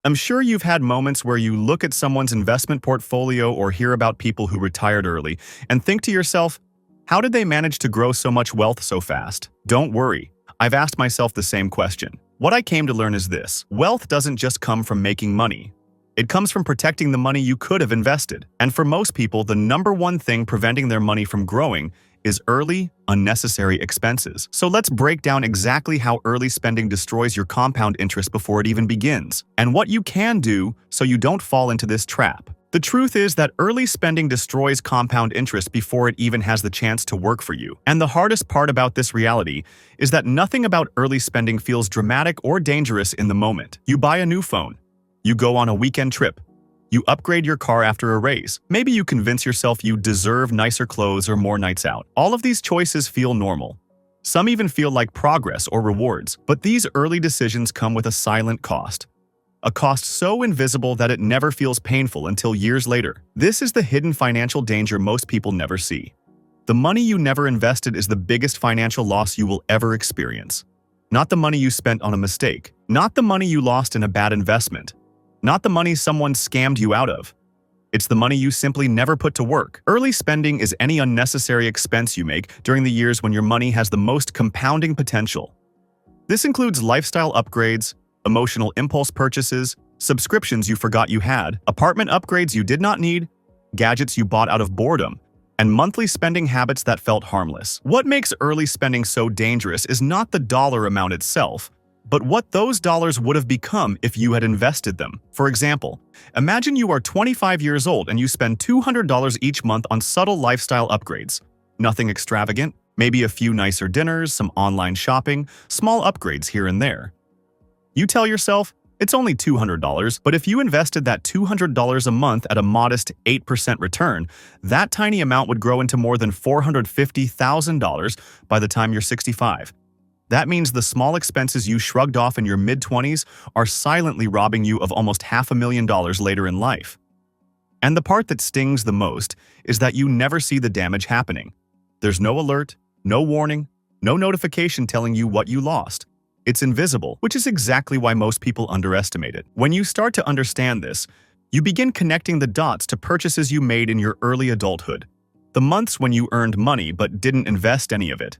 I'm sure you've had moments where you look at someone's investment portfolio or hear about people who retired early and think to yourself, how did they manage to grow so much wealth so fast? Don't worry. I've asked myself the same question. What I came to learn is this: wealth doesn't just come from making money. It comes from protecting the money you could have invested. And for most people, the number one thing preventing their money from growing is early, unnecessary expenses. So let's break down exactly how early spending destroys your compound interest before it even begins, and what you can do so you don't fall into this trap. The truth is that early spending destroys compound interest before it even has the chance to work for you. And the hardest part about this reality is that nothing about early spending feels dramatic or dangerous in the moment. You buy a new phone. You go on a weekend trip. You upgrade your car after a raise. Maybe you convince yourself you deserve nicer clothes or more nights out. All of these choices feel normal. Some even feel like progress or rewards. But these early decisions come with a silent cost. A cost so invisible that it never feels painful until years later. This is the hidden financial danger most people never see. The money you never invested is the biggest financial loss you will ever experience. Not the money you spent on a mistake. Not the money you lost in a bad investment. Not the money someone scammed you out of. It's the money you simply never put to work. Early spending is any unnecessary expense you make during the years when your money has the most compounding potential. This includes lifestyle upgrades, emotional impulse purchases, subscriptions you forgot you had, apartment upgrades you did not need, gadgets you bought out of boredom, and monthly spending habits that felt harmless. What makes early spending so dangerous is not the dollar amount itself, but what those dollars would have become if you had invested them. For example, imagine you are 25 years old and you spend $200 each month on subtle lifestyle upgrades. Nothing extravagant, maybe a few nicer dinners, some online shopping, small upgrades here and there. You tell yourself, it's only $200, but if you invested that $200 a month at a modest 8% return, that tiny amount would grow into more than $450,000 by the time you're 65. That means the small expenses you shrugged off in your mid-20s are silently robbing you of almost $500,000 later in life. And the part that stings the most is that you never see the damage happening. There's no alert, no warning, no notification telling you what you lost. It's invisible, which is exactly why most people underestimate it. When you start to understand this, you begin connecting the dots to purchases you made in your early adulthood. The months when you earned money but didn't invest any of it.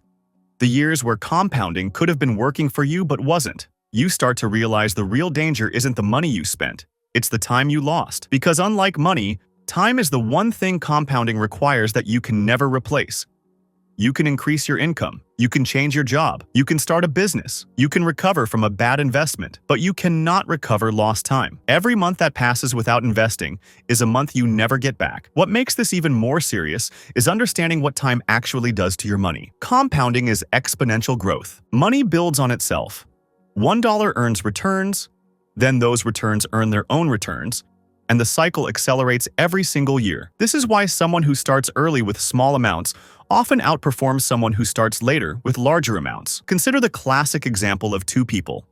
The years where compounding could have been working for you but wasn't. You start to realize the real danger isn't the money you spent, it's the time you lost. Because unlike money, time is the one thing compounding requires that you can never replace. You can increase your income, you can change your job, you can start a business, you can recover from a bad investment, but you cannot recover lost time. Every month that passes without investing is a month you never get back. What makes this even more serious is understanding what time actually does to your money. Compounding is exponential growth. Money builds on itself. $1 earns returns, then those returns earn their own returns, and the cycle accelerates every single year. This is why someone who starts early with small amounts often outperforms someone who starts later with larger amounts. Consider the classic example of two people.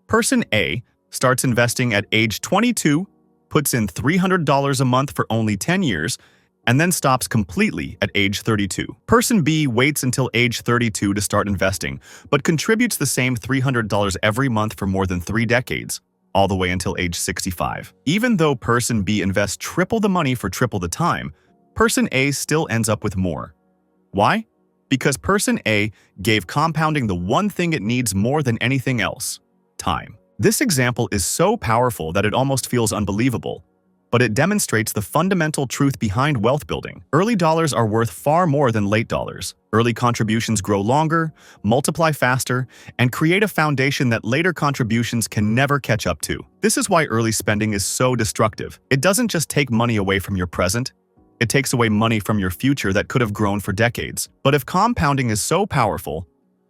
Person A starts investing at age 22, puts in $300 a month for only 10 years, and then stops completely at age 32. Person B waits until age 32 to start investing, but contributes the same $300 every month for more than 3 decades. All the way until age 65. Even though Person B invests triple the money for triple the time, Person A still ends up with more. Why? Because Person A gave compounding the one thing it needs more than anything else: time. This example is so powerful that it almost feels unbelievable, but it demonstrates the fundamental truth behind wealth building. Early dollars are worth far more than late dollars. Early contributions grow longer, multiply faster, and create a foundation that later contributions can never catch up to. This is why early spending is so destructive. It doesn't just take money away from your present, it takes away money from your future that could have grown for decades. But if compounding is so powerful,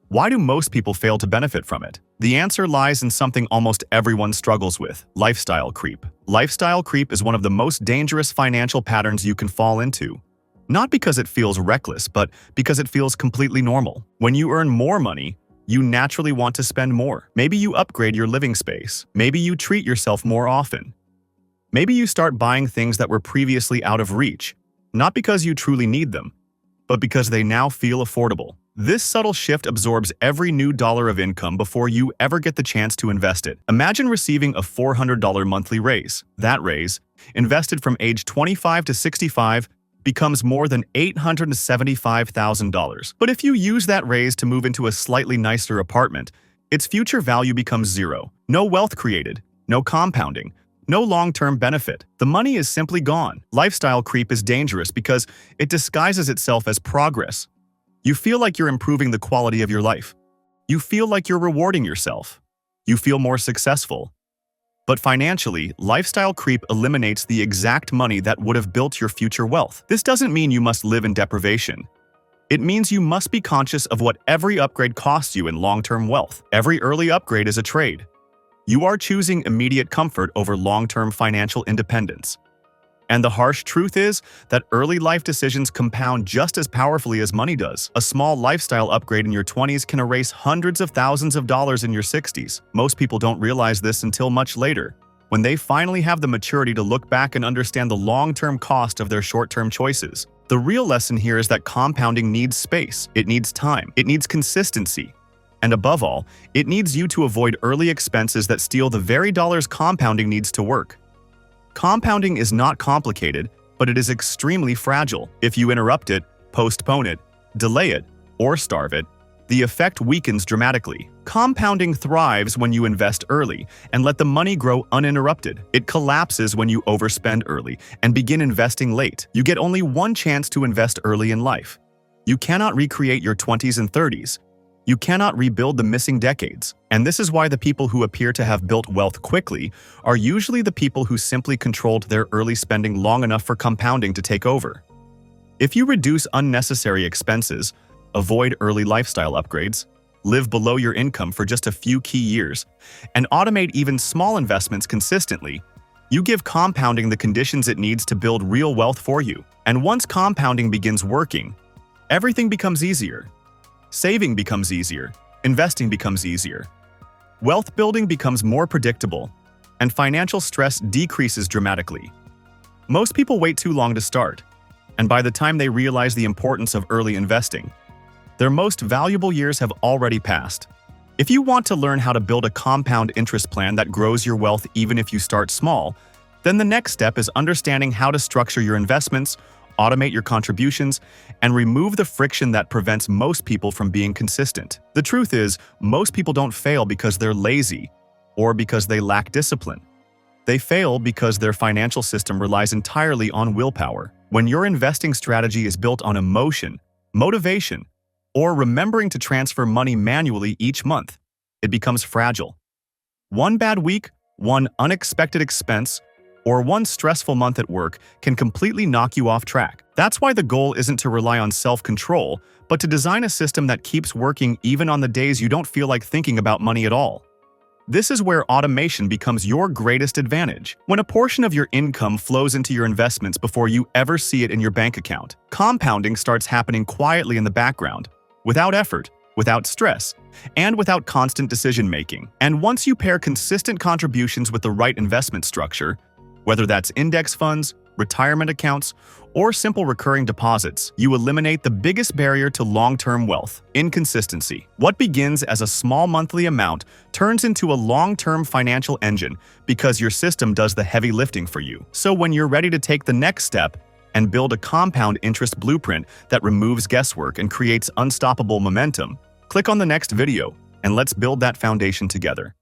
why do most people fail to benefit from it? The answer lies in something almost everyone struggles with: lifestyle creep. Lifestyle creep is one of the most dangerous financial patterns you can fall into. Not because it feels reckless, but because it feels completely normal. When you earn more money, you naturally want to spend more. Maybe you upgrade your living space. Maybe you treat yourself more often. Maybe you start buying things that were previously out of reach, not because you truly need them, but because they now feel affordable. This subtle shift absorbs every new dollar of income before you ever get the chance to invest it. Imagine receiving a $400 monthly raise. That raise, invested from age 25 to 65, becomes more than $875,000. But if you use that raise to move into a slightly nicer apartment, its future value becomes zero. No wealth created, no compounding, no long-term benefit. The money is simply gone. Lifestyle creep is dangerous because it disguises itself as progress. You feel like you're improving the quality of your life. You feel like you're rewarding yourself. You feel more successful. But financially, lifestyle creep eliminates the exact money that would have built your future wealth. This doesn't mean you must live in deprivation. It means you must be conscious of what every upgrade costs you in long-term wealth. Every early upgrade is a trade. You are choosing immediate comfort over long-term financial independence. And the harsh truth is that early life decisions compound just as powerfully as money does. A small lifestyle upgrade in your 20s can erase hundreds of thousands of dollars in your 60s. Most people don't realize this until much later, when they finally have the maturity to look back and understand the long-term cost of their short-term choices. The real lesson here is that compounding needs space, it needs time, it needs consistency. And above all, it needs you to avoid early expenses that steal the very dollars compounding needs to work. Compounding is not complicated, but it is extremely fragile. If you interrupt it, postpone it, delay it, or starve it, the effect weakens dramatically. Compounding thrives when you invest early and let the money grow uninterrupted. It collapses when you overspend early and begin investing late. You get only one chance to invest early in life. You cannot recreate your 20s and 30s. You cannot rebuild the missing decades. And this is why the people who appear to have built wealth quickly are usually the people who simply controlled their early spending long enough for compounding to take over. If you reduce unnecessary expenses, avoid early lifestyle upgrades, live below your income for just a few key years, and automate even small investments consistently, you give compounding the conditions it needs to build real wealth for you. And once compounding begins working, everything becomes easier. Saving becomes easier, investing becomes easier. Wealth building becomes more predictable, and financial stress decreases dramatically. Most people wait too long to start, and by the time they realize the importance of early investing, their most valuable years have already passed. If you want to learn how to build a compound interest plan that grows your wealth even if you start small, then the next step is understanding how to structure your investments, automate your contributions, and remove the friction that prevents most people from being consistent. The truth is, most people don't fail because they're lazy or because they lack discipline. They fail because their financial system relies entirely on willpower. When your investing strategy is built on emotion, motivation, or remembering to transfer money manually each month, it becomes fragile. One bad week, one unexpected expense, or one stressful month at work can completely knock you off track. That's why the goal isn't to rely on self-control, but to design a system that keeps working even on the days you don't feel like thinking about money at all. This is where automation becomes your greatest advantage. When a portion of your income flows into your investments before you ever see it in your bank account, compounding starts happening quietly in the background, without effort, without stress, and without constant decision-making. And once you pair consistent contributions with the right investment structure, whether that's index funds, retirement accounts, or simple recurring deposits, you eliminate the biggest barrier to long-term wealth: inconsistency. What begins as a small monthly amount turns into a long-term financial engine because your system does the heavy lifting for you. So when you're ready to take the next step and build a compound interest blueprint that removes guesswork and creates unstoppable momentum, click on the next video and let's build that foundation together.